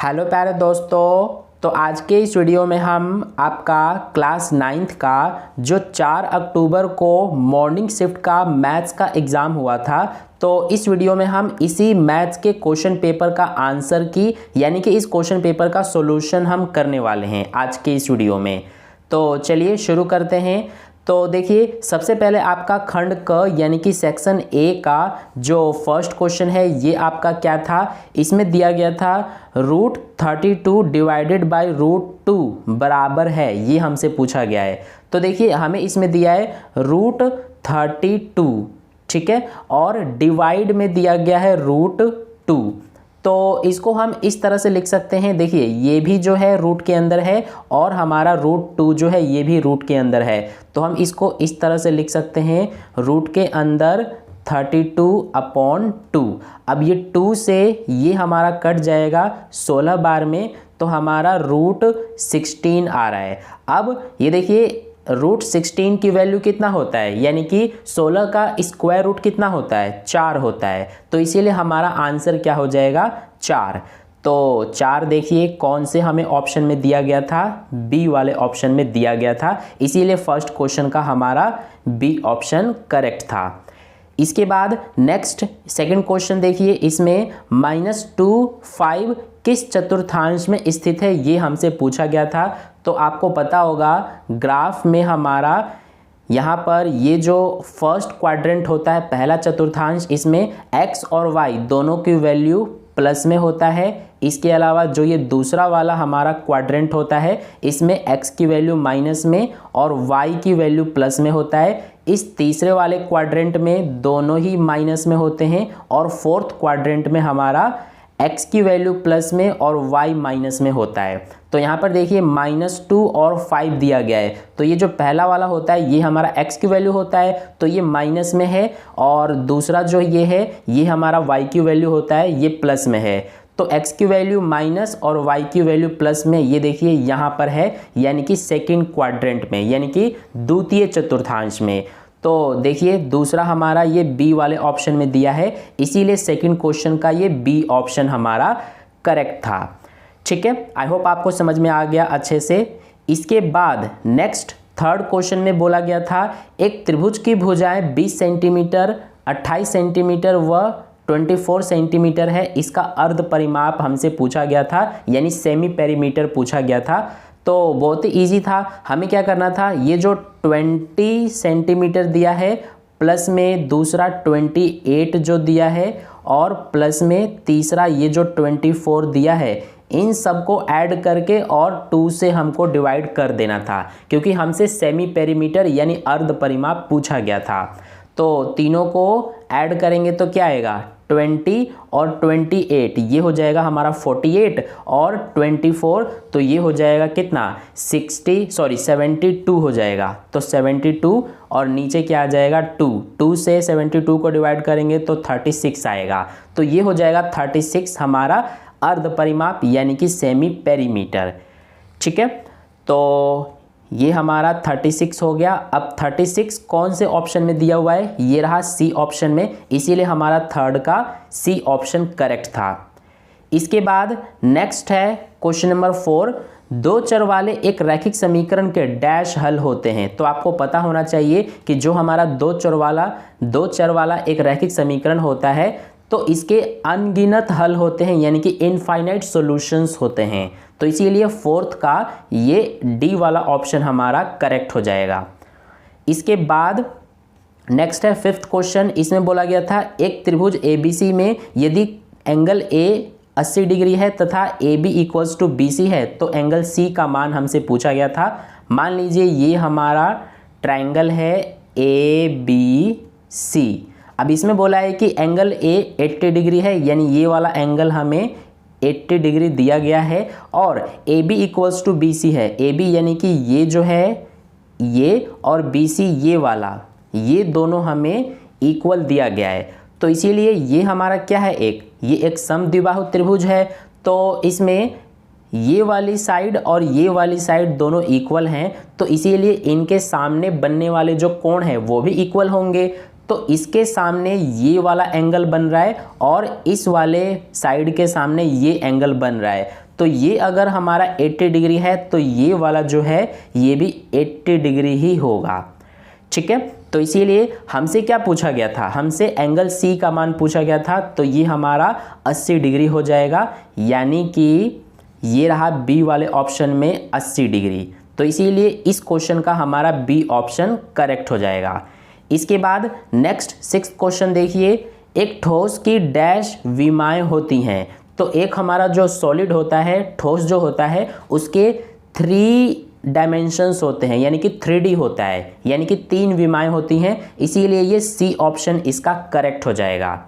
Hello प्यारे दोस्तों, तो आज के इस वीडियो में हम आपका क्लास 9th का जो 4 अक्टूबर को मॉर्निंग शिफ्ट का मैथ्स का एग्ज़ाम हुआ था, तो इस वीडियो में हम इसी मैथ्स के क्वेश्चन पेपर का आंसर की यानी कि इस क्वेश्चन पेपर का सॉल्यूशन हम करने वाले हैं आज के इस वीडियो में। तो चलिए शुरू करते हैं। तो देखिए, सबसे पहले आपका खंड क यानी कि सेक्शन ए का जो फर्स्ट क्वेश्चन है ये आपका क्या था, इसमें दिया गया था √32 डिवाइडेड बाय √2 बराबर है, ये हमसे पूछा गया है। तो देखिए, हमें इसमें दिया है √32, ठीक है, और डिवाइड में दिया गया है √2। तो इसको हम इस तरह से लिख सकते हैं। देखिए, ये भी जो है रूट के अंदर है और हमारा √2 जो है ये भी रूट के अंदर है, तो हम इसको इस तरह से लिख सकते हैं, रूट के अंदर 32/2। अब ये 2 से ये हमारा कट जाएगा 16 बार में, तो हमारा √16 आ रहा है। अब ये देखिए, √16 की वैल्यू कितना होता है, यानी कि 16 का स्क्वायर रूट कितना होता है, 4 होता है। तो इसीलिए हमारा आंसर क्या हो जाएगा, 4। तो 4 देखिए कौन से हमें ऑप्शन में दिया गया था, बी वाले ऑप्शन में दिया गया था, इसीलिए फर्स्ट क्वेश्चन का हमारा बी ऑप्शन करेक्ट था। इसके बाद नेक्स्ट सेकंड क्वेश्चन देखिए, इसमें -2 5 किस चतुर्थांश में स्थित है, ये हमसे पूछा गया था। तो आपको पता होगा ग्राफ में हमारा यहाँ पर ये जो फर्स्ट क्वाड्रेंट होता है, पहला चतुर्थांश, इसमें x और y दोनों की वैल्यू प्लस में होता है। इसके अलावा जो ये दूसरा वाला हमारा क्वाड्रेंट होता है, इसमें x की वैल्यू माइनस में और y की वैल्यू प्लस में होता है। इस तीसरे वाले क्वाड्रेंट में दोनों ही माइनस में होते हैं और फोर्थ क्वाड्रेंट में हमारा x की वैल्यू प्लस में और y माइनस में होता है। तो यहाँ पर देखिए -2 और 5 दिया गया है, तो ये जो पहला वाला होता है ये हमारा x की वैल्यू होता है, तो ये माइनस में है, और दूसरा जो ये है ये हमारा y की वैल्यू होता है, ये प्लस में है। तो x की वैल्यू माइनस और y की वैल्यू प्लस में, ये देखिए यहाँ पर है, यानी कि सेकेंड क्वाड्रेंट में, यानी कि द्वितीय चतुर्थांश में। तो देखिए दूसरा हमारा ये बी वाले ऑप्शन में दिया है, इसीलिए सेकंड क्वेश्चन का ये बी ऑप्शन हमारा करेक्ट था। ठीक है, आई होप आपको समझ में आ गया अच्छे से। इसके बाद नेक्स्ट थर्ड क्वेश्चन में बोला गया था, एक त्रिभुज की भुजाएं 20 सेंटीमीटर, 28 सेंटीमीटर व 24 सेंटीमीटर है, इसका अर्ध परिमाप हमसे पूछा गया था, यानी सेमी पेरीमीटर पूछा गया था। तो बहुत ही ईजी था, हमें क्या करना था, ये जो 20 सेंटीमीटर दिया है, प्लस में दूसरा 28 जो दिया है, और प्लस में तीसरा ये जो 24 दिया है, इन सब को ऐड करके और 2 से हमको डिवाइड कर देना था, क्योंकि हमसे सेमी पेरीमीटर यानी अर्ध परिमाप पूछा गया था। तो तीनों को ऐड करेंगे तो क्या आएगा, 20 और 28, ये हो जाएगा हमारा 48, और 24 तो ये हो जाएगा कितना, 72 हो जाएगा। तो 72 और नीचे क्या आ जाएगा, 2 से 72 को डिवाइड करेंगे तो 36 आएगा। तो ये हो जाएगा 36 हमारा अर्ध परिमाप यानी कि सेमी पेरीमीटर। ठीक है, तो ये हमारा 36 हो गया। अब 36 कौन से ऑप्शन में दिया हुआ है, ये रहा सी ऑप्शन में, इसीलिए हमारा थर्ड का सी ऑप्शन करेक्ट था। इसके बाद नेक्स्ट है क्वेश्चन नंबर 4, दो चर वाले एक रैखिक समीकरण के डैश हल होते हैं। तो आपको पता होना चाहिए कि जो हमारा दो चर वाला एक रैखिक समीकरण होता है, तो इसके अनगिनत हल होते हैं, यानी कि इनफाइनाइट सॉल्यूशंस होते हैं। तो इसीलिए फोर्थ का ये डी वाला ऑप्शन हमारा करेक्ट हो जाएगा। इसके बाद नेक्स्ट है फिफ्थ क्वेश्चन, इसमें बोला गया था, एक त्रिभुज ABC में यदि एंगल A 80 डिग्री है तथा AB = BC है, तो एंगल C का मान हमसे पूछा गया था। मान लीजिए ये हमारा ट्रायंगल है ABC। अब इसमें बोला है कि एंगल A 80 डिग्री है, यानी ये वाला एंगल हमें 80 डिग्री दिया गया है, और AB = BC है। AB यानी कि ये जो है ये, और BC ये वाला, ये दोनों हमें इक्वल दिया गया है। तो इसीलिए ये हमारा क्या है, ये एक समद्विबाहु त्रिभुज है। तो इसमें ये वाली साइड और ये वाली साइड दोनों इक्वल हैं, तो इसीलिए इनके सामने बनने वाले जो कोण हैं वो भी इक्वल होंगे। तो इसके सामने ये वाला एंगल बन रहा है और इस वाले साइड के सामने ये एंगल बन रहा है, तो तो ये अगर हमारा 80 डिग्री है तो ये वाला जो है ये भी 80 डिग्री ही होगा। ठीक है, तो इसीलिए हमसे क्या पूछा गया था, हमसे एंगल सी का मान पूछा गया था, तो ये हमारा 80 डिग्री हो जाएगा, यानी कि ये रहा बी वाले ऑप्शन में 80 डिग्री। तो इसीलिए इस क्वेश्चन का हमारा बी ऑप्शन करेक्ट हो जाएगा। इसके बाद नेक्स्ट 6th क्वेश्चन देखिए, एक ठोस की डैश विमाएँ होती हैं। तो एक हमारा जो सॉलिड होता है, ठोस जो होता है, उसके 3 डायमेंशंस होते हैं, यानी कि 3D होता है, यानी कि 3 विमाएँ होती हैं, इसीलिए ये सी ऑप्शन इसका करेक्ट हो जाएगा।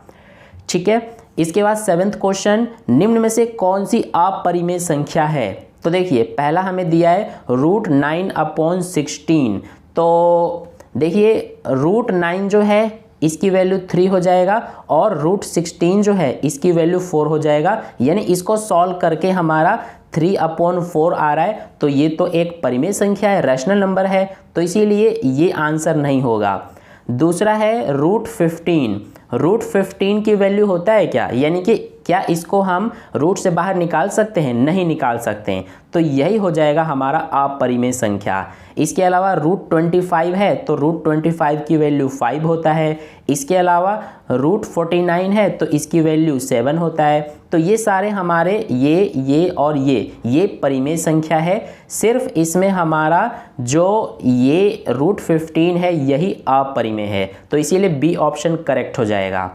ठीक है, इसके बाद 7th क्वेश्चन, निम्न में से कौन सी अपरिमेय संख्या है। तो देखिए पहला हमें दिया है √9/16। तो देखिए √9 जो है इसकी वैल्यू 3 हो जाएगा और √16 जो है इसकी वैल्यू 4 हो जाएगा, यानी इसको सॉल्व करके हमारा 3/4 आ रहा है। तो ये तो एक परिमेय संख्या है, रैशनल नंबर है, तो इसीलिए ये आंसर नहीं होगा। दूसरा है √15। √15 की वैल्यू होता है क्या, यानी कि क्या इसको हम रूट से बाहर निकाल सकते हैं, नहीं निकाल सकते हैं, तो यही हो जाएगा हमारा अपरिमेय संख्या। इसके अलावा √25 है तो √25 की वैल्यू 5 होता है। इसके अलावा √49 है तो इसकी वैल्यू 7 होता है। तो ये सारे हमारे ये और ये परिमेय संख्या है, सिर्फ इसमें हमारा जो ये √15 है यही अपरिमेय है, तो इसीलिए बी ऑप्शन करेक्ट हो जाएगा।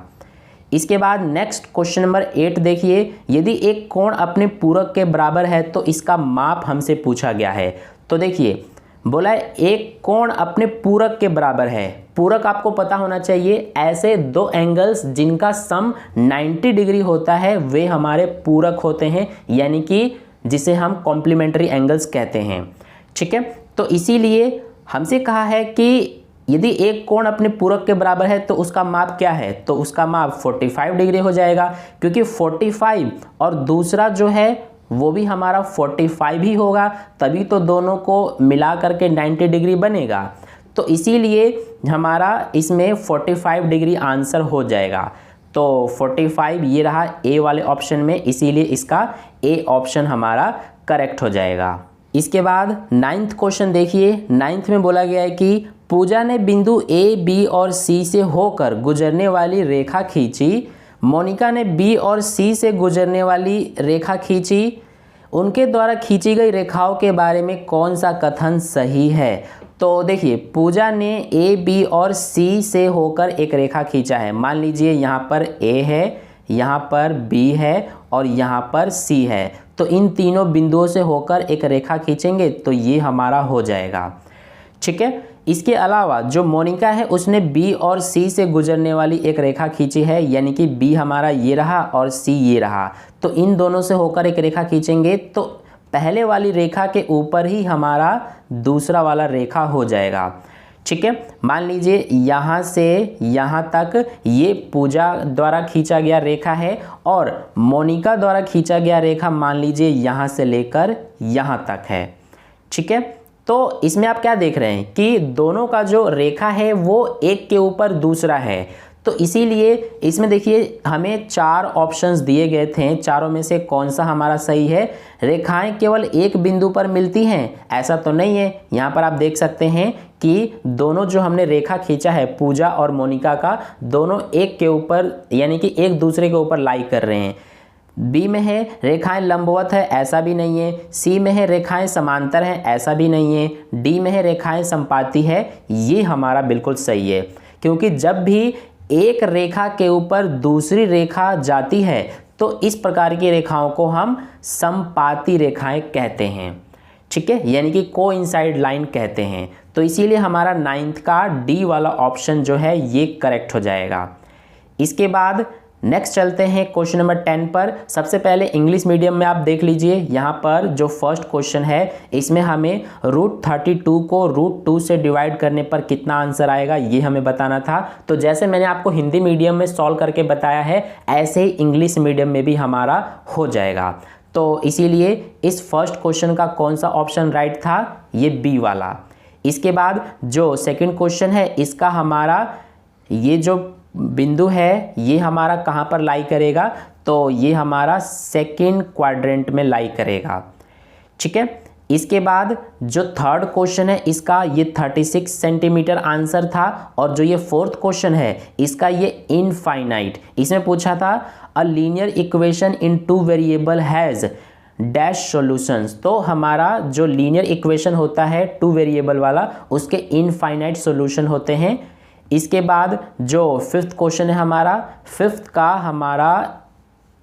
इसके बाद नेक्स्ट क्वेश्चन नंबर 8 देखिए, यदि एक कोण अपने पूरक के बराबर है तो इसका माप हमसे पूछा गया है। तो देखिए बोला है एक कोण अपने पूरक के बराबर है। पूरक आपको पता होना चाहिए, ऐसे दो एंगल्स जिनका सम 90 डिग्री होता है वे हमारे पूरक होते हैं, यानी कि जिसे हम कॉम्प्लीमेंट्री एंगल्स कहते हैं। ठीक है, तो इसीलिए हमसे कहा है कि यदि एक कोण अपने पूरक के बराबर है तो उसका माप क्या है, तो उसका माप 45 डिग्री हो जाएगा, क्योंकि 45 और दूसरा जो है वो भी हमारा 45 ही होगा, तभी तो दोनों को मिला करके 90 डिग्री बनेगा। तो इसीलिए हमारा इसमें 45 डिग्री आंसर हो जाएगा। तो 45 ये रहा ए वाले ऑप्शन में, इसीलिए इसका ए ऑप्शन हमारा करेक्ट हो जाएगा। इसके बाद 9th क्वेश्चन देखिए, 9th में बोला गया है कि पूजा ने बिंदु ए, बी और सी से होकर गुजरने वाली रेखा खींची। मोनिका ने बी और सी से गुजरने वाली रेखा खींची। उनके द्वारा खींची गई रेखाओं के बारे में कौन सा कथन सही है। तो देखिए पूजा ने ए, बी और सी से होकर एक रेखा खींचा है। मान लीजिए यहाँ पर ए है, यहाँ पर बी है और यहाँ पर सी है, तो इन तीनों बिंदुओं से होकर एक रेखा खींचेंगे तो ये हमारा हो जाएगा। ठीक है, इसके अलावा जो मोनिका है उसने बी और सी से गुजरने वाली एक रेखा खींची है, यानी कि बी हमारा ये रहा और सी ये रहा, तो इन दोनों से होकर एक रेखा खींचेंगे तो पहले वाली रेखा के ऊपर ही हमारा दूसरा वाला रेखा हो जाएगा। ठीक है, मान लीजिए यहाँ से यहाँ तक ये पूजा द्वारा खींचा गया रेखा है और मोनिका द्वारा खींचा गया रेखा मान लीजिए यहाँ से लेकर यहाँ तक है। ठीक है, तो इसमें आप क्या देख रहे हैं कि दोनों का जो रेखा है वो एक के ऊपर दूसरा है, तो इसीलिए इसमें देखिए हमें 4 ऑप्शंस दिए गए थे, चारों में से कौन सा हमारा सही है। रेखाएं केवल एक बिंदु पर मिलती हैं, ऐसा तो नहीं है। यहाँ पर आप देख सकते हैं कि दोनों जो हमने रेखा खींचा है पूजा और मोनिका का, दोनों एक के ऊपर यानी कि एक दूसरे के ऊपर लाई कर रहे हैं। बी में है रेखाएं लंबवत है, ऐसा भी नहीं है। सी में है रेखाएं समांतर हैं, ऐसा भी नहीं है। डी में है रेखाएं संपाती है, ये हमारा बिल्कुल सही है, क्योंकि जब भी एक रेखा के ऊपर दूसरी रेखा जाती है तो इस प्रकार की रेखाओं को हम संपाती रेखाएं कहते हैं। ठीक है, यानी कि कोइंसाइड लाइन कहते हैं। तो इसीलिए हमारा 9th का डी वाला ऑप्शन जो है ये करेक्ट हो जाएगा। इसके बाद नेक्स्ट चलते हैं क्वेश्चन नंबर 10 पर। सबसे पहले इंग्लिश मीडियम में आप देख लीजिए, यहाँ पर जो फर्स्ट क्वेश्चन है इसमें हमें √32 को √2 से डिवाइड करने पर कितना आंसर आएगा ये हमें बताना था। तो जैसे मैंने आपको हिंदी मीडियम में सॉल्व करके बताया है, ऐसे ही इंग्लिश मीडियम में भी हमारा हो जाएगा। तो इसीलिए इस फर्स्ट क्वेश्चन का कौन सा ऑप्शन राइट था, ये बी वाला। इसके बाद जो सेकंड क्वेश्चन है इसका हमारा ये जो बिंदु है ये हमारा कहाँ पर लाई करेगा, तो तो ये हमारा सेकेंड क्वाड्रेंट में लाई करेगा। ठीक है, इसके बाद जो थर्ड क्वेश्चन है इसका ये 36 सेंटीमीटर आंसर था, और जो ये फोर्थ क्वेश्चन है इसका ये इनफाइनाइट। इसमें पूछा था a linear equation in two variable has dash solutions. तो हमारा जो लीनियर इक्वेशन होता है टू वेरिएबल वाला, उसके इनफाइनाइट सॉल्यूशन होते हैं। इसके बाद जो फिफ्थ क्वेश्चन है हमारा, फिफ्थ का हमारा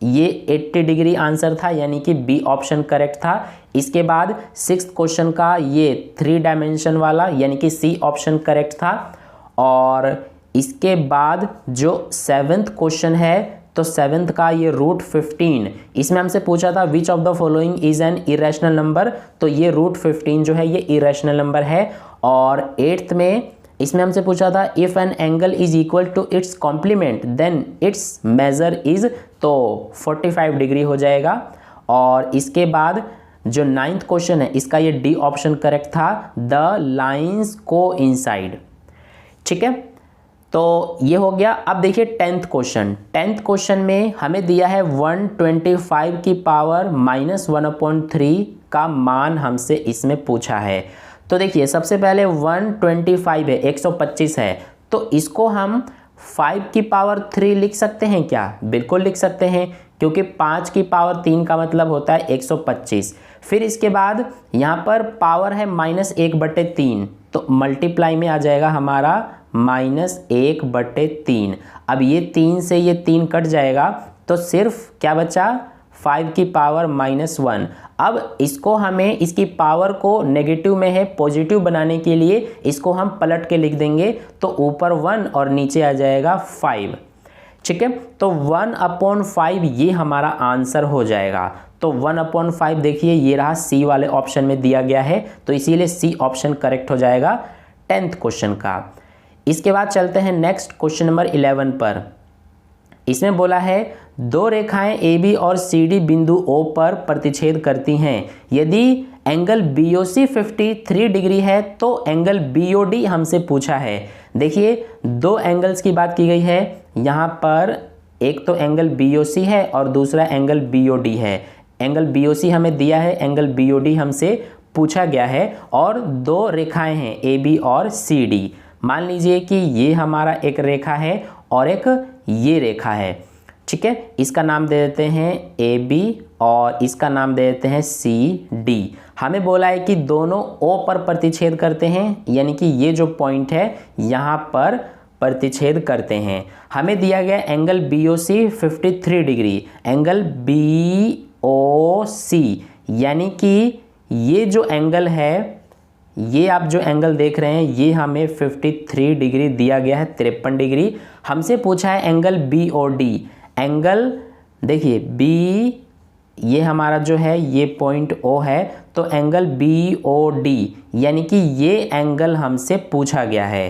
ये 80 डिग्री आंसर था, यानी कि बी ऑप्शन करेक्ट था। इसके बाद सिक्स्थ क्वेश्चन का ये 3 डायमेंशन वाला, यानी कि सी ऑप्शन करेक्ट था। और इसके बाद जो सेवेंथ क्वेश्चन है, तो सेवेंथ का ये रूट 15, इसमें हमसे पूछा था which of the following is an irrational number, तो ये रूट 15 जो है ये इरेशनल नंबर है। और एट्थ में इसमें हमसे पूछा था if an angle is equal to its complement then its measure is, तो 45 डिग्री हो जाएगा। और इसके बाद जो नाइन्थ क्वेश्चन है इसका ये डी ऑप्शन करेक्ट था, द लाइन्स को इनसाइड। ठीक है, तो ये हो गया। अब देखिए टेंथ क्वेश्चन। टेंथ क्वेश्चन में हमें दिया है 125 की पावर -1/3 का मान हमसे इसमें पूछा है। तो देखिए सबसे पहले 125 है, 125 है, तो इसको हम 5 की पावर 3 लिख सकते हैं क्या? बिल्कुल लिख सकते हैं, क्योंकि 5 की पावर 3 का मतलब होता है 125। फिर इसके बाद यहाँ पर पावर है -1/3, तो मल्टीप्लाई में आ जाएगा हमारा -1/3। अब ये 3 से ये 3 कट जाएगा, तो सिर्फ क्या बचा? 5 की पावर -1। अब इसको हमें इसकी पावर को नेगेटिव में है पॉजिटिव बनाने के लिए इसको हम पलट के लिख देंगे, तो ऊपर 1 और नीचे आ जाएगा 5। ठीक है, तो 1/5 ये हमारा आंसर हो जाएगा। तो 1/5 देखिए ये रहा, सी वाले ऑप्शन में दिया गया है, तो इसीलिए सी ऑप्शन करेक्ट हो जाएगा टेंथ क्वेश्चन का। इसके बाद चलते हैं नेक्स्ट क्वेश्चन नंबर 11 पर। इसमें बोला है दो रेखाएं ए बी और सी डी बिंदु ओ पर प्रतिच्छेद करती हैं। यदि एंगल BOC 53 डिग्री है तो एंगल BOD हमसे पूछा है। देखिए दो एंगल्स की बात की गई है यहाँ पर, एक तो एंगल BOC है और दूसरा एंगल BOD है। एंगल BOC हमें दिया है, एंगल BOD हमसे पूछा गया है, और दो रेखाएं हैं AB और CD। मान लीजिए कि ये हमारा एक रेखा है और एक ये रेखा है। ठीक है, इसका नाम दे देते हैं AB और इसका नाम दे देते हैं CD। हमें बोला है कि दोनों O पर प्रतिच्छेद करते हैं, यानी कि ये जो पॉइंट है यहाँ पर प्रतिच्छेद करते हैं। हमें दिया गया angle BOC 53 degree, angle BOC यानी कि ये जो एंगल है, ये आप जो एंगल देख रहे हैं ये हमें 53 डिग्री दिया गया है, 53 डिग्री। हमसे पूछा है एंगल BOD। एंगल देखिए B, ये हमारा जो है ये पॉइंट O है, तो एंगल BOD यानी कि ये एंगल हमसे पूछा गया है।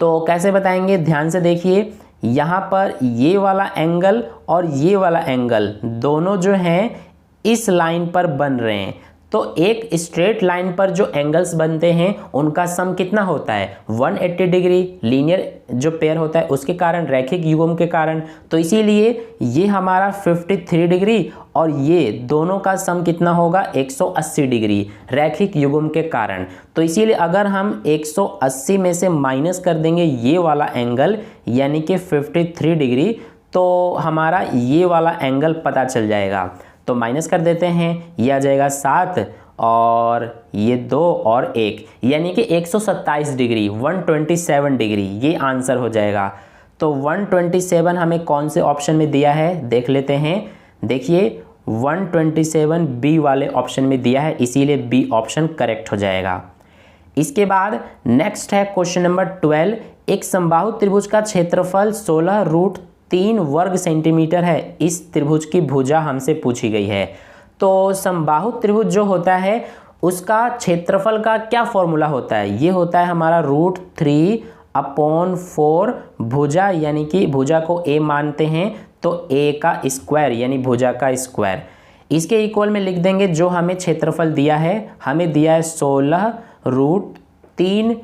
तो कैसे बताएंगे, ध्यान से देखिए, यहाँ पर ये वाला एंगल और ये वाला एंगल दोनों जो हैं इस लाइन पर बन रहे हैं। तो एक स्ट्रेट लाइन पर जो एंगल्स बनते हैं उनका सम कितना होता है? 180 डिग्री। लीनियर जो पेयर होता है उसके कारण, रैखिक युग्म के कारण, तो इसीलिए ये हमारा 53 डिग्री और ये दोनों का सम कितना होगा? 180 डिग्री, रैखिक युग्म के कारण। तो इसीलिए अगर हम 180 में से माइनस कर देंगे ये वाला एंगल यानी कि 53 डिग्री, तो हमारा ये वाला एंगल पता चल जाएगा। तो माइनस कर देते हैं, ये आ जाएगा 7 और ये 2 और 1, यानी कि 127 डिग्री, 127 डिग्री ये आंसर हो जाएगा। तो 127 हमें कौन से ऑप्शन में दिया है देख लेते हैं। देखिए 127 बी वाले ऑप्शन में दिया है, इसीलिए बी ऑप्शन करेक्ट हो जाएगा। इसके बाद नेक्स्ट है क्वेश्चन नंबर 12। एक समबाहु त्रिभुज का क्षेत्रफल 16√3 वर्ग सेंटीमीटर है। इस त्रिभुज की भुजा हमसे पूछी गई है। तो समबाहु त्रिभुज जो होता है उसका क्षेत्रफल का क्या फॉर्मूला होता है? ये होता है हमारा √3/4 भुजा, यानी कि भुजा को a मानते हैं तो a का स्क्वायर यानी भुजा का स्क्वायर। इसके इक्वल में लिख देंगे जो हमें क्षेत्रफल दिया है, हमें दिया है 16√3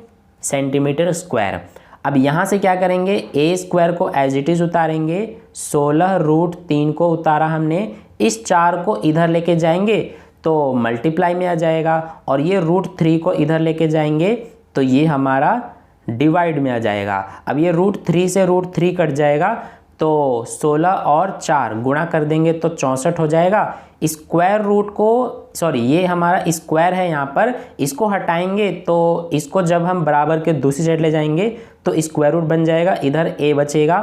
सेंटीमीटर स्क्वायर। अब यहाँ से क्या करेंगे, ए स्क्वायर को एज इट इज़ उतारेंगे, 16√3 को उतारा हमने, इस 4 को इधर लेके जाएंगे तो मल्टीप्लाई में आ जाएगा, और ये √3 को इधर लेके जाएंगे तो ये हमारा डिवाइड में आ जाएगा। अब ये √3 से √3 कट जाएगा तो 16 और 4 गुणा कर देंगे तो 64 हो जाएगा। स्क्वायर रूट को, सॉरी ये हमारा स्क्वायर है यहाँ पर, इसको हटाएंगे तो इसको जब हम बराबर के दूसरी साइड ले जाएंगे तो स्क्वायर रूट बन जाएगा, इधर a बचेगा।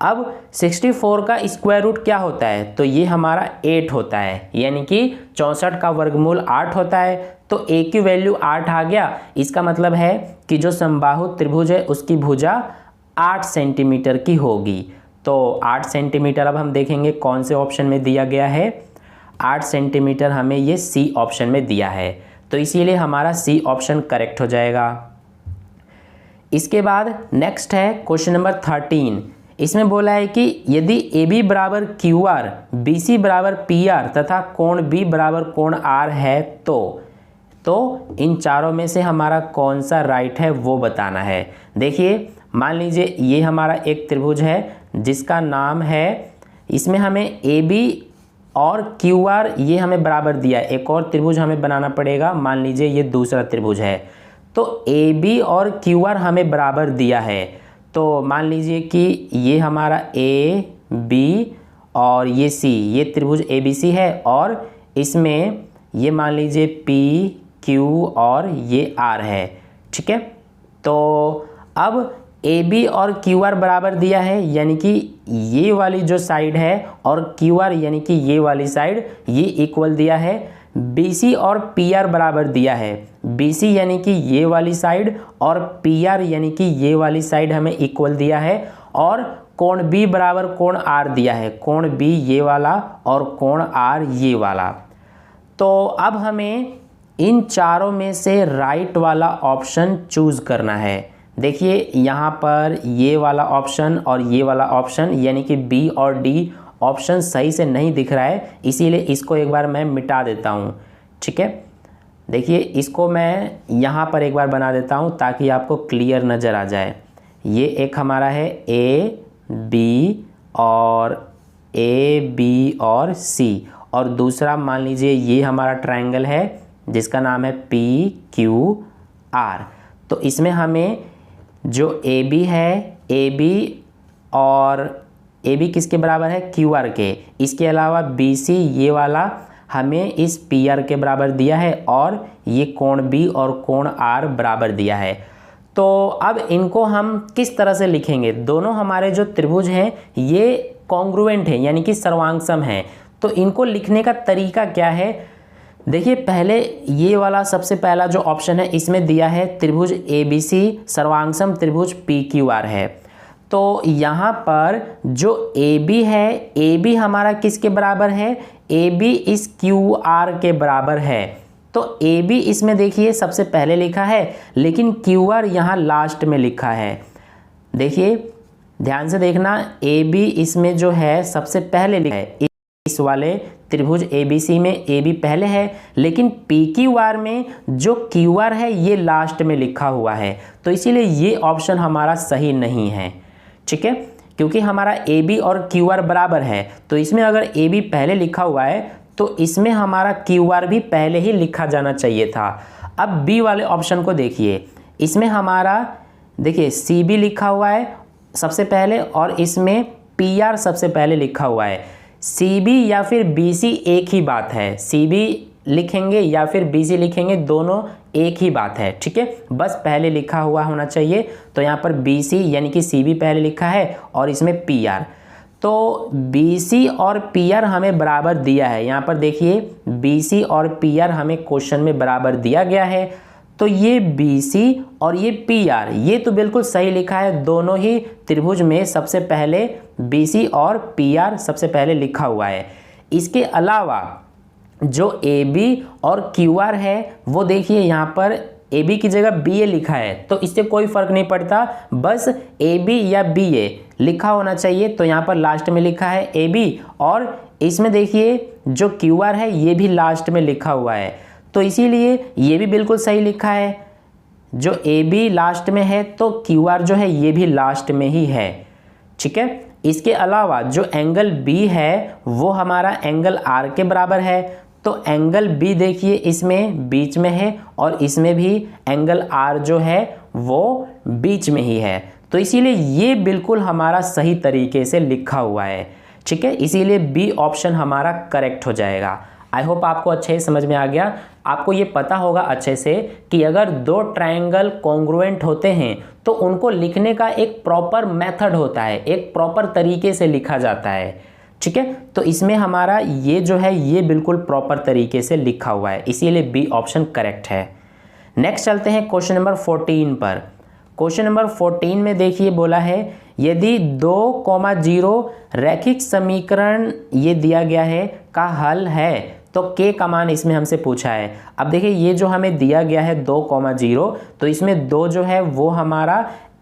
अब 64 का स्क्वायर रूट क्या होता है, तो ये हमारा 8 होता है, यानी कि 64 का वर्गमूल 8 होता है, तो a की वैल्यू 8 आ गया। इसका मतलब है कि जो समबाहु त्रिभुज है उसकी भुजा 8 सेंटीमीटर की होगी। तो 8 सेंटीमीटर अब हम देखेंगे कौन से ऑप्शन में दिया गया है। 8 सेंटीमीटर हमें ये सी ऑप्शन में दिया है, तो इसीलिए हमारा सी ऑप्शन करेक्ट हो जाएगा। इसके बाद नेक्स्ट है क्वेश्चन नंबर 13। इसमें बोला है कि यदि ए बी बराबर क्यू आर, बी सी बराबर पी आर तथा कोण बी बराबर कोण आर है तो इन चारों में से हमारा कौन सा राइट है वो बताना है। देखिए मान लीजिए ये हमारा एक त्रिभुज है जिसका नाम है, इसमें हमें ए बी और क्यू आर ये हमें बराबर दिया है। एक और त्रिभुज हमें बनाना पड़ेगा, मान लीजिए ये दूसरा त्रिभुज है, तो ए बी और क्यू आर हमें बराबर दिया है। तो मान लीजिए कि ये हमारा ए बी और ये सी, ये त्रिभुज ए बी सी है, और इसमें ये मान लीजिए पी क्यू और ये आर है, ठीक है। तो अब ए बी और क्यू आर बराबर दिया है, यानी कि ये वाली जो साइड है और क्यू आर यानी कि ये वाली साइड, ये इक्वल दिया है। बी सी और पी आर बराबर दिया है, बी सी यानी कि ये वाली साइड और पी आर यानी कि ये वाली साइड हमें इक्वल दिया है, और कोण बी बराबर कोण आर दिया है, कोण बी ये वाला और कोण आर ये वाला। तो अब हमें इन चारों में से राइट वाला ऑप्शन चूज करना है। देखिए यहाँ पर ये वाला ऑप्शन और ये वाला ऑप्शन यानी कि बी और डी ऑप्शन सही से नहीं दिख रहा है, इसीलिए इसको एक बार मैं मिटा देता हूँ, ठीक है। देखिए इसको मैं यहाँ पर एक बार बना देता हूँ ताकि आपको क्लियर नज़र आ जाए। ये एक हमारा है ए बी और सी, और दूसरा मान लीजिए ये हमारा ट्रायंगल है जिसका नाम है पी क्यू आर। तो इसमें हमें जो ए बी है, ए बी और ए बी किसके बराबर है, क्यू आर के। इसके अलावा बी सी ये वाला हमें इस पी आर के बराबर दिया है, और ये कोण बी और कोण आर बराबर दिया है। तो अब इनको हम किस तरह से लिखेंगे, दोनों हमारे जो त्रिभुज हैं ये कॉन्ग्रुएंट हैं यानी कि सर्वांगसम हैं। तो इनको लिखने का तरीका क्या है, देखिए पहले ये वाला सबसे पहला जो ऑप्शन है इसमें दिया है त्रिभुज ए बी सी सर्वांगसम त्रिभुज पी क्यू आर है। तो यहाँ पर जो ए बी है, ए बी हमारा किसके बराबर है, ए बी इस क्यू आर के बराबर है। तो ए बी इसमें देखिए सबसे पहले लिखा है, लेकिन क्यू आर यहाँ लास्ट में लिखा है। देखिए ध्यान से देखना, ए बी इसमें जो है सबसे पहले लिखा है, इस वाले त्रिभुज ए बी सी में ए बी पहले है, लेकिन पी क्यू आर में जो क्यू आर है ये लास्ट में लिखा हुआ है। तो इसीलिए ये ऑप्शन हमारा सही नहीं है, ठीक है, क्योंकि हमारा ए बी और क्यू आर बराबर है। तो इसमें अगर ए बी पहले लिखा हुआ है तो इसमें हमारा क्यू आर भी पहले ही लिखा जाना चाहिए था। अब बी वाले ऑप्शन को देखिए, इसमें हमारा देखिए सी बी लिखा हुआ है सबसे पहले, और इसमें पी आर सबसे पहले लिखा हुआ है। सी बी या फिर बी सी एक ही बात है, सी बी लिखेंगे या फिर बी सी लिखेंगे, दोनों एक ही बात है, ठीक है, बस पहले लिखा हुआ होना चाहिए। तो यहाँ पर बी सी यानी कि सी बी पहले लिखा है और इसमें पी आर। तो बी सी और पी आर हमें बराबर दिया है, यहाँ पर देखिए बी सी और पी आर हमें क्वेश्चन में बराबर दिया गया है। तो ये बी सी और ये पी आर ये तो बिल्कुल सही लिखा है, दोनों ही त्रिभुज में सबसे पहले बी सी और पी आर सबसे पहले लिखा हुआ है। इसके अलावा जो ए बी और क्यू आर है वो देखिए यहाँ पर ए बी की जगह बी ए लिखा है, तो इससे कोई फर्क नहीं पड़ता, बस ए बी या बी ए लिखा होना चाहिए। तो यहाँ पर लास्ट में लिखा है ए बी, और इसमें देखिए जो क्यू आर है ये भी लास्ट में लिखा हुआ है, तो इसीलिए ये भी बिल्कुल सही लिखा है। जो ए बी लास्ट में है तो क्यू आर जो है ये भी लास्ट में ही है, ठीक है। इसके अलावा जो एंगल बी है वो हमारा एंगल आर के बराबर है, तो एंगल बी देखिए इसमें बीच में है और इसमें भी एंगल आर जो है वो बीच में ही है, तो इसीलिए ये बिल्कुल हमारा सही तरीके से लिखा हुआ है, ठीक है। इसीलिए बी ऑप्शन हमारा करेक्ट हो जाएगा। आई होप आपको अच्छे से समझ में आ गया। आपको ये पता होगा अच्छे से कि अगर दो ट्रायंगल कॉन्ग्रुएंट होते हैं तो उनको लिखने का एक प्रॉपर मेथड होता है, एक प्रॉपर तरीके से लिखा जाता है, ठीक है। तो इसमें हमारा ये जो है ये बिल्कुल प्रॉपर तरीके से लिखा हुआ है, इसीलिए बी ऑप्शन करेक्ट है। नेक्स्ट चलते हैं क्वेश्चन नंबर 14 पर। क्वेश्चन नंबर 14 में देखिए बोला है यदि 2,0 रैखिक समीकरण ये दिया गया है का हल है तो के का मान इसमें हमसे पूछा है। अब देखिए ये जो हमें दिया गया है 2,0 तो इसमें 2 जो है वो हमारा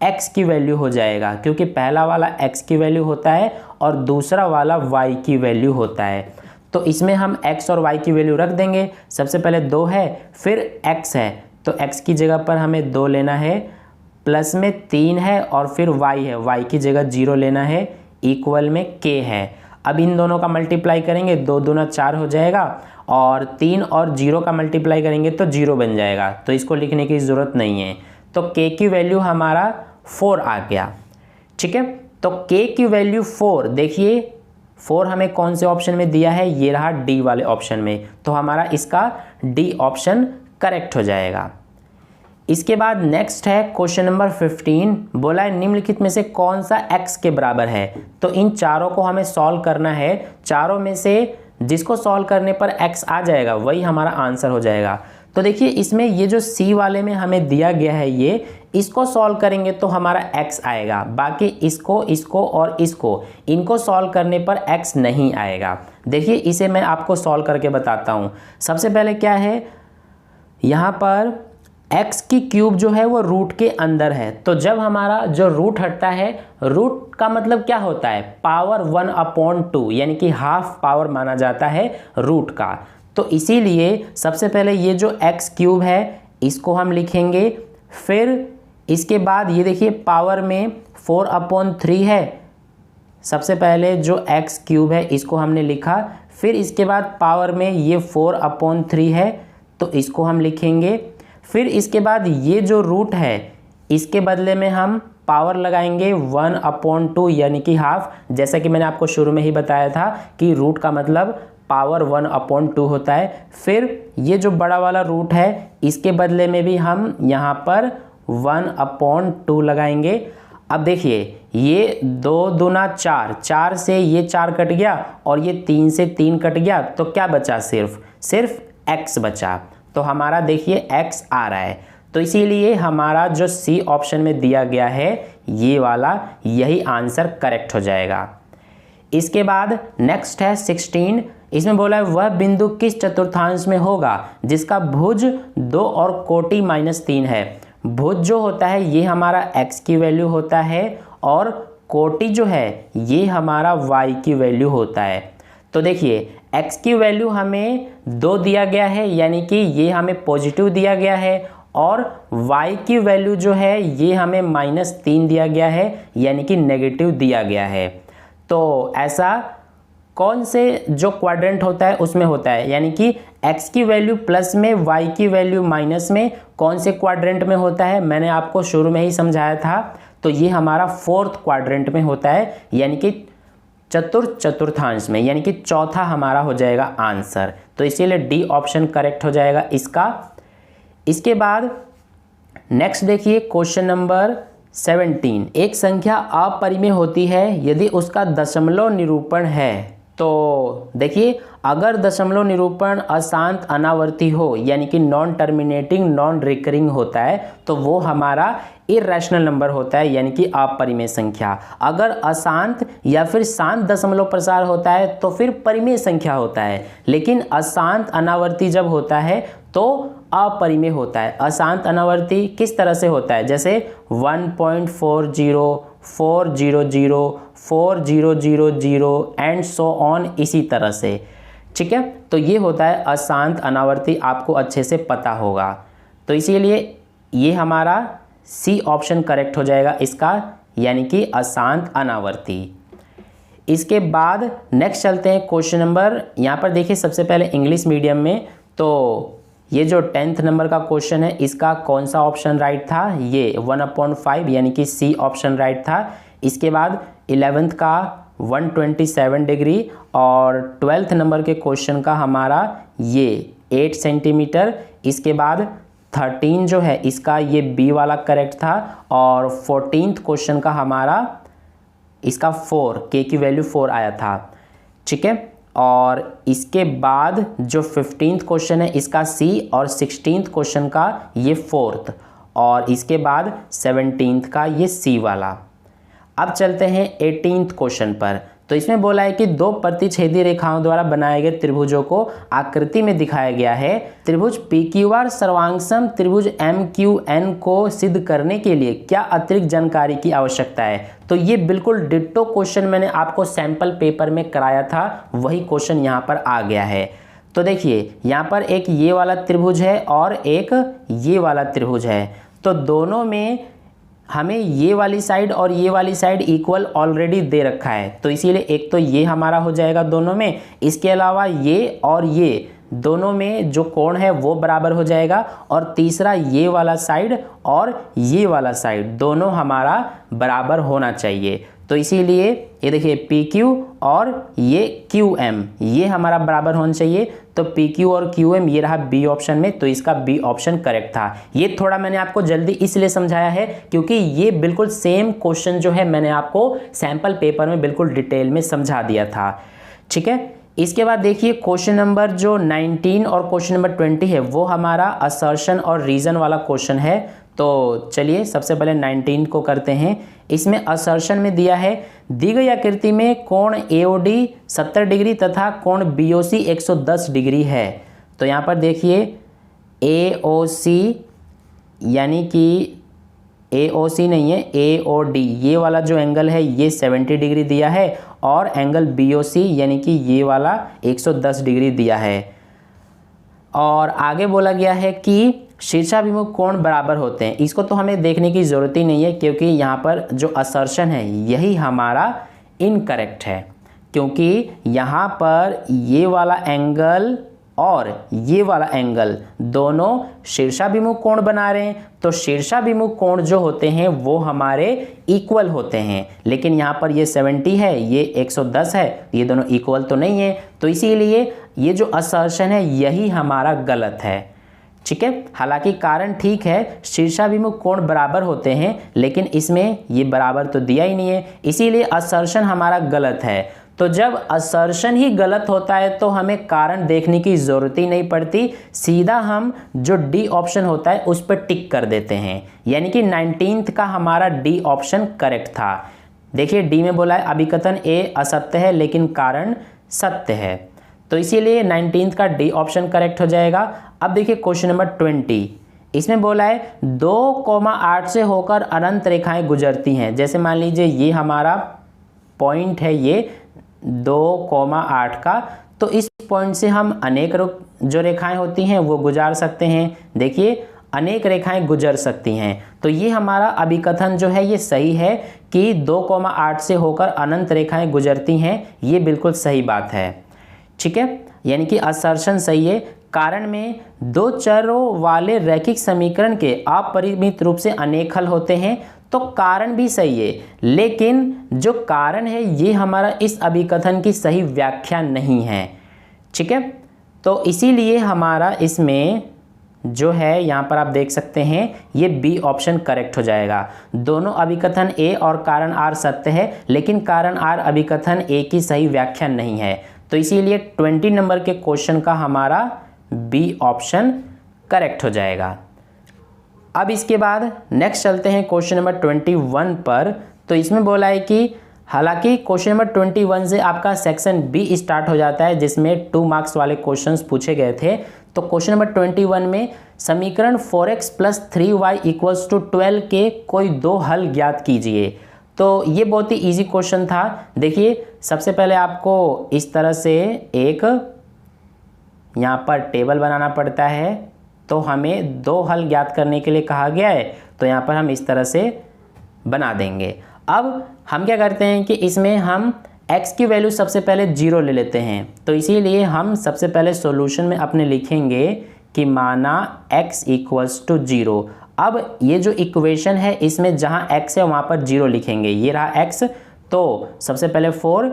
x की वैल्यू हो जाएगा, क्योंकि पहला वाला x की वैल्यू होता है और दूसरा वाला y की वैल्यू होता है। तो इसमें हम x और y की वैल्यू रख देंगे। सबसे पहले 2 है फिर x है, तो x की जगह पर हमें 2 लेना है, प्लस में 3 है और फिर y है, y की जगह 0 लेना है, इक्वल में k है। अब इन दोनों का मल्टीप्लाई करेंगे, 2 दूना 4 हो जाएगा और 3 और 0 का मल्टीप्लाई करेंगे तो 0 बन जाएगा, तो इसको लिखने की ज़रूरत नहीं है। तो k की वैल्यू हमारा 4 आ गया, ठीक है। तो k की वैल्यू 4, देखिए 4 हमें कौन से ऑप्शन में दिया है, ये रहा डी वाले ऑप्शन में, तो हमारा इसका डी ऑप्शन करेक्ट हो जाएगा। इसके बाद नेक्स्ट है क्वेश्चन नंबर 15, बोला है निम्नलिखित में से कौन सा x के बराबर है। तो इन चारों को हमें सॉल्व करना है, चारों में से जिसको सॉल्व करने पर x आ जाएगा वही हमारा आंसर हो जाएगा। तो देखिए इसमें ये जो c वाले में हमें दिया गया है ये, इसको सॉल्व करेंगे तो हमारा x आएगा, बाकी इसको इसको और इसको इनको सॉल्व करने पर x नहीं आएगा। देखिए इसे मैं आपको सॉल्व करके बताता हूँ। सबसे पहले क्या है, यहाँ पर x की क्यूब जो है वो रूट के अंदर है, तो जब हमारा जो रूट हटता है, रूट का मतलब क्या होता है, पावर 1/2 यानी कि हाफ पावर माना जाता है रूट का। तो इसीलिए सबसे पहले ये जो x क्यूब है इसको हम लिखेंगे, फिर इसके बाद ये देखिए पावर में 4/3 है। सबसे पहले जो x क्यूब है इसको हमने लिखा, फिर इसके बाद पावर में ये 4/3 है तो इसको हम लिखेंगे, फिर इसके बाद ये जो रूट है इसके बदले में हम पावर लगाएंगे 1/2 यानी कि हाफ, जैसा कि मैंने आपको शुरू में ही बताया था कि रूट का मतलब पावर 1/2 होता है। फिर ये जो बड़ा वाला रूट है इसके बदले में भी हम यहाँ पर 1/2 लगाएंगे। अब देखिए ये 2 दूना 4, 4 से ये 4 कट गया और ये 3 से 3 कट गया, तो क्या बचा, सिर्फ x बचा। तो हमारा देखिए x आ रहा है, तो इसीलिए हमारा जो सी ऑप्शन में दिया गया है ये वाला, यही आंसर करेक्ट हो जाएगा। इसके बाद नेक्स्ट है 16, इसमें बोला है वह बिंदु किस चतुर्थांश में होगा जिसका भुज 2 और कोटि -3 है। भुज जो होता है ये हमारा x की वैल्यू होता है और कोटि जो है ये हमारा y की वैल्यू होता है। तो देखिए x की वैल्यू हमें 2 दिया गया है यानी कि ये हमें पॉजिटिव दिया गया है, और y की वैल्यू जो है ये हमें -3 दिया गया है यानी कि नेगेटिव दिया गया है। तो ऐसा कौन से जो क्वाड्रेंट होता है उसमें होता है, यानी कि x की वैल्यू प्लस में y की वैल्यू माइनस में कौन से क्वाड्रेंट में होता है, मैंने आपको शुरू में ही समझाया था। तो ये हमारा 4th क्वाड्रेंट में होता है यानी कि चतुर्थांश में, यानी कि चौथा हमारा हो जाएगा आंसर। तो इसीलिए डी ऑप्शन करेक्ट हो जाएगा इसका। इसके बाद नेक्स्ट देखिए क्वेश्चन नंबर 17, एक संख्या अपरिमेय होती है यदि उसका दशमलव निरूपण है। तो देखिए अगर दशमलव निरूपण अशांत अनावर्ती हो यानी कि नॉन टर्मिनेटिंग नॉन रिकरिंग होता है तो वो हमारा इरेशनल नंबर होता है यानी कि अपरिमेय संख्या। अगर अशांत या फिर शांत दशमलव प्रसार होता है तो फिर परिमेय संख्या होता है, लेकिन अशांत अनावर्ती जब होता है तो अपरिमेय होता है। अशांत अनावर्ती किस तरह से होता है, जैसे 1.40 400 4000 एंड सो ऑन, इसी तरह से, ठीक है। तो ये होता है अशांत अनावर्ती, आपको अच्छे से पता होगा। तो इसीलिए ये हमारा सी ऑप्शन करेक्ट हो जाएगा इसका, यानी कि अशांत अनावर्ती। इसके बाद नेक्स्ट चलते हैं क्वेश्चन नंबर, यहाँ पर देखिए सबसे पहले इंग्लिश मीडियम में, तो ये जो 10th नंबर का क्वेश्चन है इसका कौन सा ऑप्शन राइट था, ये 1/5 यानी कि सी ऑप्शन राइट था। इसके बाद 11th का 127 डिग्री और 12th नंबर के क्वेश्चन का हमारा ये 8 सेंटीमीटर। इसके बाद 13 जो है इसका ये बी वाला करेक्ट था और 14th क्वेश्चन का हमारा इसका 4, के की वैल्यू 4 आया था, ठीक है। और इसके बाद जो 15th क्वेश्चन है इसका सी और 16th क्वेश्चन का ये 4th और इसके बाद 17th का ये सी वाला। अब चलते हैं 18th क्वेश्चन पर। तो इसमें बोला है कि दो प्रतिच्छेदी रेखाओं द्वारा बनाए गए त्रिभुजों को आकृति में दिखाया गया है। त्रिभुज PQR सर्वांगसम त्रिभुज MQN को सिद्ध करने के लिए क्या अतिरिक्त जानकारी की आवश्यकता है। तो ये बिल्कुल डिट्टो क्वेश्चन मैंने आपको सैंपल पेपर में कराया था, वही क्वेश्चन यहाँ पर आ गया है। तो देखिए यहाँ पर एक ये वाला त्रिभुज है और एक ये वाला त्रिभुज है, तो दोनों में हमें ये वाली साइड और ये वाली साइड इक्वल ऑलरेडी दे रखा है, तो इसीलिए एक तो ये हमारा हो जाएगा दोनों में। इसके अलावा ये और ये दोनों में जो कोण है वो बराबर हो जाएगा और तीसरा ये वाला साइड और ये वाला साइड दोनों हमारा बराबर होना चाहिए। तो इसीलिए ये देखिए PQ और ये QM ये हमारा बराबर होना चाहिए। तो PQ और QM ये रहा बी ऑप्शन में, तो इसका बी ऑप्शन करेक्ट था। ये थोड़ा मैंने आपको जल्दी इसलिए समझाया है क्योंकि ये बिल्कुल सेम क्वेश्चन जो है मैंने आपको सैंपल पेपर में बिल्कुल डिटेल में समझा दिया था, ठीक है। इसके बाद देखिए क्वेश्चन नंबर जो 19 और क्वेश्चन नंबर 20 है वो हमारा असर्शन और रीजन वाला क्वेश्चन है। तो चलिए सबसे पहले 19 को करते हैं। इसमें असर्शन में दिया है दी गई आकृति में कोण AOD 70 डिग्री तथा कोण BOC 110 डिग्री है। तो यहाँ पर देखिए AOC यानी कि AOC नहीं है AOD, ये वाला जो एंगल है ये 70 डिग्री दिया है और एंगल BOC यानी कि ये वाला 110 डिग्री दिया है। और आगे बोला गया है कि शीर्षाभिमुख कोण बराबर होते हैं। इसको तो हमें देखने की ज़रूरत ही नहीं है क्योंकि यहाँ पर जो असर्शन है यही हमारा इनकरेक्ट है, क्योंकि यहाँ पर ये वाला एंगल और ये वाला एंगल दोनों शीर्षाभिमुख कोण बना रहे हैं। तो शीर्षाभिमुख कोण जो होते हैं वो हमारे इक्वल होते हैं, लेकिन यहाँ पर ये 70 है ये 110 है, ये दोनों इक्वल तो नहीं है। तो इसीलिए ये जो असर्शन है यही हमारा गलत है, ठीक है। हालांकि कारण ठीक है, शीर्षाभिमुख कोण बराबर होते हैं, लेकिन इसमें ये बराबर तो दिया ही नहीं है, इसीलिए असर्शन हमारा गलत है। तो जब असर्शन ही गलत होता है तो हमें कारण देखने की ज़रूरत ही नहीं पड़ती, सीधा हम जो डी ऑप्शन होता है उस पर टिक कर देते हैं। यानी कि 19th का हमारा डी ऑप्शन करेक्ट था। देखिए डी में बोला है अभिकथन A असत्य है लेकिन कारण सत्य है, तो इसीलिए 19th का डी ऑप्शन करेक्ट हो जाएगा। अब देखिए क्वेश्चन नंबर 20, इसमें बोला है 2,8 से होकर अनंत रेखाएं गुजरती हैं। जैसे मान लीजिए ये हमारा पॉइंट है ये 2,8 का, तो इस पॉइंट से हम अनेक जो रेखाएं होती हैं वो गुजार सकते हैं। देखिए अनेक रेखाएं गुजर सकती हैं, तो ये हमारा अभिकथन जो है ये सही है कि 2,8 से होकर अनंत रेखाएं गुजरती हैं, ये बिल्कुल सही बात है, ठीक है। यानी कि असर्शन सही है। कारण में दो चरों वाले रैखिक समीकरण के अपरिमित रूप से अनेक हल होते हैं, तो कारण भी सही है, लेकिन जो कारण है ये हमारा इस अभिकथन की सही व्याख्या नहीं है, ठीक है। तो इसीलिए हमारा इसमें जो है यहाँ पर आप देख सकते हैं ये बी ऑप्शन करेक्ट हो जाएगा। दोनों अभिकथन A और कारण R सत्य है, लेकिन कारण R अभिकथन A की सही व्याख्या नहीं है, तो इसीलिए 20 नंबर के क्वेश्चन का हमारा बी ऑप्शन करेक्ट हो जाएगा। अब इसके बाद नेक्स्ट चलते हैं क्वेश्चन नंबर 21 पर। तो इसमें बोला है कि हालांकि क्वेश्चन नंबर 21 से आपका सेक्शन बी स्टार्ट हो जाता है जिसमें 2 मार्क्स वाले क्वेश्चंस पूछे गए थे। तो क्वेश्चन नंबर 21 में समीकरण 4x + 3y = 12 के कोई दो हल ज्ञात कीजिए। तो ये बहुत ही इजी क्वेश्चन था। देखिए सबसे पहले आपको इस तरह से एक यहाँ पर टेबल बनाना पड़ता है, तो हमें 2 हल ज्ञात करने के लिए कहा गया है, तो यहाँ पर हम इस तरह से बना देंगे। अब हम क्या करते हैं कि इसमें हम x की वैल्यू सबसे पहले 0 ले लेते हैं, तो इसीलिए हम सबसे पहले सॉल्यूशन में अपने लिखेंगे कि माना x इक्वल्स टू 0। अब ये जो इक्वेशन है इसमें जहाँ x है वहाँ पर 0 लिखेंगे, ये रहा x, तो सबसे पहले 4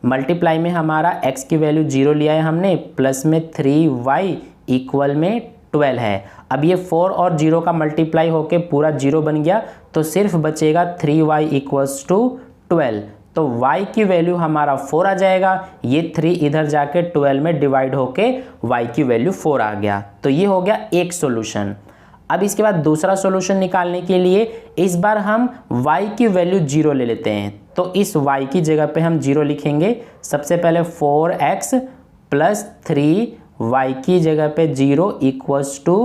मल्टीप्लाई में हमारा x की वैल्यू 0 लिया है हमने, प्लस में 3y इक्वल में 12 है। अब ये 4 और 0 का मल्टीप्लाई होके पूरा 0 बन गया, तो सिर्फ बचेगा 3y इक्वल्स टू 12, तो y की वैल्यू हमारा 4 आ जाएगा। ये 3 इधर जाके 12 में डिवाइड होके y की वैल्यू 4 आ गया, तो ये हो गया एक सॉल्यूशन। अब इसके बाद दूसरा सॉल्यूशन निकालने के लिए इस बार हम y की वैल्यू 0 ले लेते हैं, तो इस y की जगह पे हम 0 लिखेंगे। सबसे पहले 4x प्लस 3y की जगह पे 0 इक्वल्स टू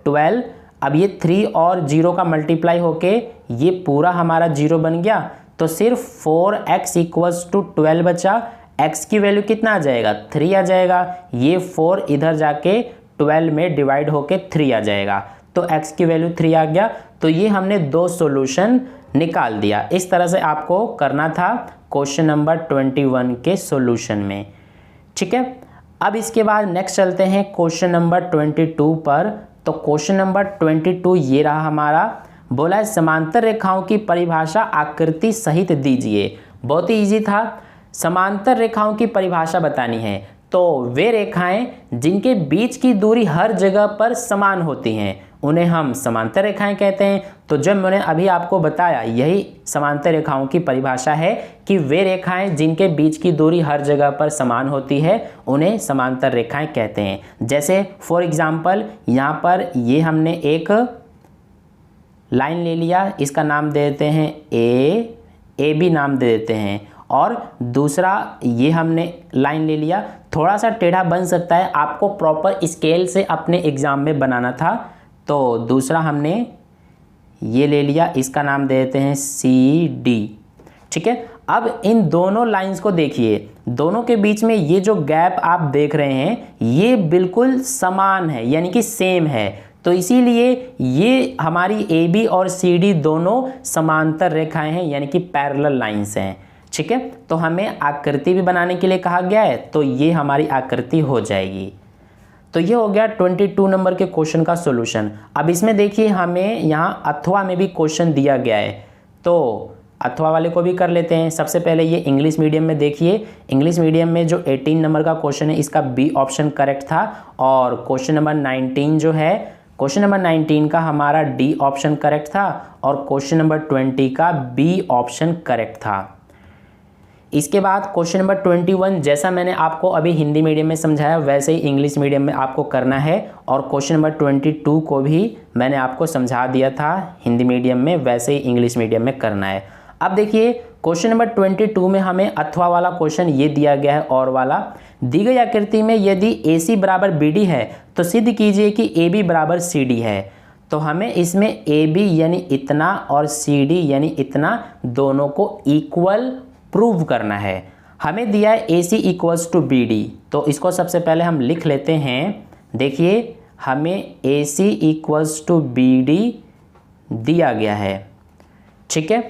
12। अब ये 3 और 0 का मल्टीप्लाई होके ये पूरा हमारा 0 बन गया, तो सिर्फ 4x इक्वल्स टू 12 बचा। x की वैल्यू कितना आ जाएगा, 3 आ जाएगा। ये 4 इधर जाके 12 में डिवाइड होके 3 आ जाएगा, तो x की वैल्यू 3 आ गया। तो ये हमने 2 सॉल्यूशन निकाल दिया। इस तरह से आपको करना था क्वेश्चन नंबर 21 के सॉल्यूशन में, ठीक है। अब इसके बाद नेक्स्ट चलते हैं क्वेश्चन नंबर 22 पर। तो क्वेश्चन नंबर 22 ये रहा हमारा, बोला है समांतर रेखाओं की परिभाषा आकृति सहित दीजिए। बहुत ही इजी था, समांतर रेखाओं की परिभाषा बतानी है। तो वे रेखाएं जिनके बीच की दूरी हर जगह पर समान होती हैं उन्हें हम समांतर रेखाएं कहते हैं। तो जब मैंने अभी आपको बताया यही समांतर रेखाओं की परिभाषा है कि वे रेखाएं जिनके बीच की दूरी हर जगह पर समान होती है उन्हें समांतर रेखाएं कहते हैं। जैसे फॉर एग्जांपल यहाँ पर ये हमने एक लाइन ले लिया, इसका नाम दे देते हैं ए बी नाम दे देते हैं, और दूसरा ये हमने लाइन ले लिया, थोड़ा सा टेढ़ा बन सकता है, आपको प्रॉपर स्केल से अपने एग्जाम में बनाना था। तो दूसरा हमने ये ले लिया, इसका नाम दे देते हैं सी डी, ठीक है। अब इन दोनों लाइंस को देखिए, दोनों के बीच में ये जो गैप आप देख रहे हैं ये बिल्कुल समान है, यानी कि सेम है। तो इसीलिए ये हमारी ए बी और सी डी दोनों समांतर रेखाएं हैं, यानी कि पैरेलल लाइंस हैं, ठीक है। तो हमें आकृति भी बनाने के लिए कहा गया है, तो ये हमारी आकृति हो जाएगी। तो ये हो गया 22 नंबर के क्वेश्चन का सॉल्यूशन। अब इसमें देखिए हमें यहाँ अथवा में भी क्वेश्चन दिया गया है, तो अथवा वाले को भी कर लेते हैं। सबसे पहले ये इंग्लिश मीडियम में देखिए, इंग्लिश मीडियम में जो 18 नंबर का क्वेश्चन है इसका बी ऑप्शन करेक्ट था, और क्वेश्चन नंबर 19 जो है, क्वेश्चन नंबर 19 का हमारा डी ऑप्शन करेक्ट था, और क्वेश्चन नंबर 20 का बी ऑप्शन करेक्ट था। इसके बाद क्वेश्चन नंबर 21 जैसा मैंने आपको अभी हिंदी मीडियम में समझाया वैसे ही इंग्लिश मीडियम में आपको करना है, और क्वेश्चन नंबर 22 को भी मैंने आपको समझा दिया था हिंदी मीडियम में, वैसे ही इंग्लिश मीडियम में करना है। अब देखिए क्वेश्चन नंबर 22 में हमें अथवा वाला क्वेश्चन ये दिया गया है, और वाला दी गई आकृति में यदि AC बराबर BD है तो सिद्ध कीजिए कि AB बराबर CD है। तो हमें इसमें AB यानी इतना और CD यानी इतना दोनों को इक्वल प्रूव करना है। हमें दिया है AC इक्वल्स टू BD, तो इसको सबसे पहले हम लिख लेते हैं। देखिए हमें AC इक्वल्स टू BD दिया गया है, ठीक है।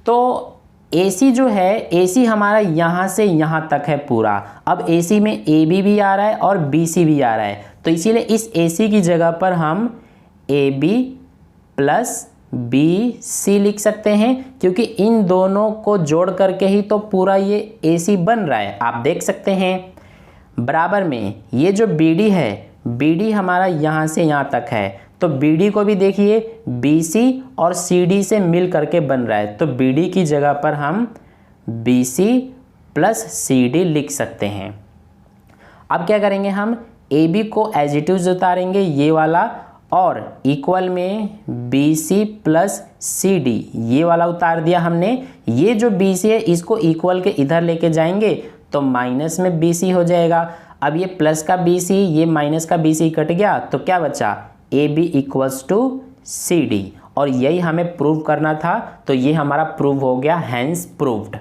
तो AC जो है, AC हमारा यहाँ से यहाँ तक है पूरा। अब AC में AB भी आ रहा है और BC भी आ रहा है, तो इसीलिए इस AC की जगह पर हम AB प्लस BC लिख सकते हैं, क्योंकि इन दोनों को जोड़ करके ही तो पूरा ये AC बन रहा है, आप देख सकते हैं। बराबर में ये जो BD है, BD हमारा यहाँ से यहाँ तक है, तो BD को भी देखिए BC और CD से मिल करके बन रहा है, तो BD की जगह पर हम BC प्लस CD लिख सकते हैं। अब क्या करेंगे, हम AB को एज इट इज उतारेंगे ये वाला, और इक्वल में BC प्लस CD ये वाला उतार दिया हमने। ये जो BC है इसको इक्वल के इधर लेके जाएंगे तो माइनस में BC हो जाएगा। अब ये प्लस का BC ये माइनस का BC कट गया, तो क्या बचा, AB इक्वल्स टू CD, और यही हमें प्रूव करना था, तो ये हमारा प्रूव हो गया, हैंस प्रूव्ड,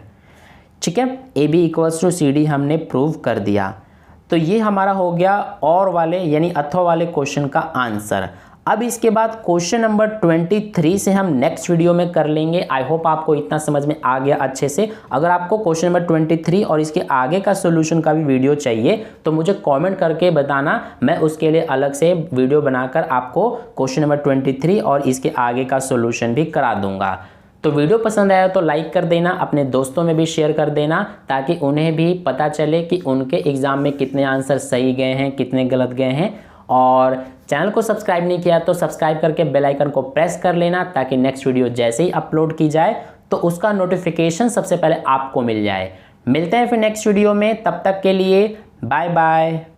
ठीक है। AB इक्वल्स टू CD हमने प्रूव कर दिया। तो ये हमारा हो गया और वाले यानी अथवा वाले क्वेश्चन का आंसर। अब इसके बाद क्वेश्चन नंबर 23 से हम नेक्स्ट वीडियो में कर लेंगे। आई होप आपको इतना समझ में आ गया अच्छे से। अगर आपको क्वेश्चन नंबर 23 और इसके आगे का सॉल्यूशन का भी वीडियो चाहिए तो मुझे कमेंट करके बताना, मैं उसके लिए अलग से वीडियो बनाकर आपको क्वेश्चन नंबर 23 और इसके आगे का सॉल्यूशन भी करा दूंगा। तो वीडियो पसंद आया तो लाइक कर देना, अपने दोस्तों में भी शेयर कर देना ताकि उन्हें भी पता चले कि उनके एग्ज़ाम में कितने आंसर सही गए हैं, कितने गलत गए हैं। और चैनल को सब्सक्राइब नहीं किया तो सब्सक्राइब करके बेल आइकन को प्रेस कर लेना ताकि नेक्स्ट वीडियो जैसे ही अपलोड की जाए तो उसका नोटिफिकेशन सबसे पहले आपको मिल जाए। मिलते हैं फिर नेक्स्ट वीडियो में, तब तक के लिए बाय बाय।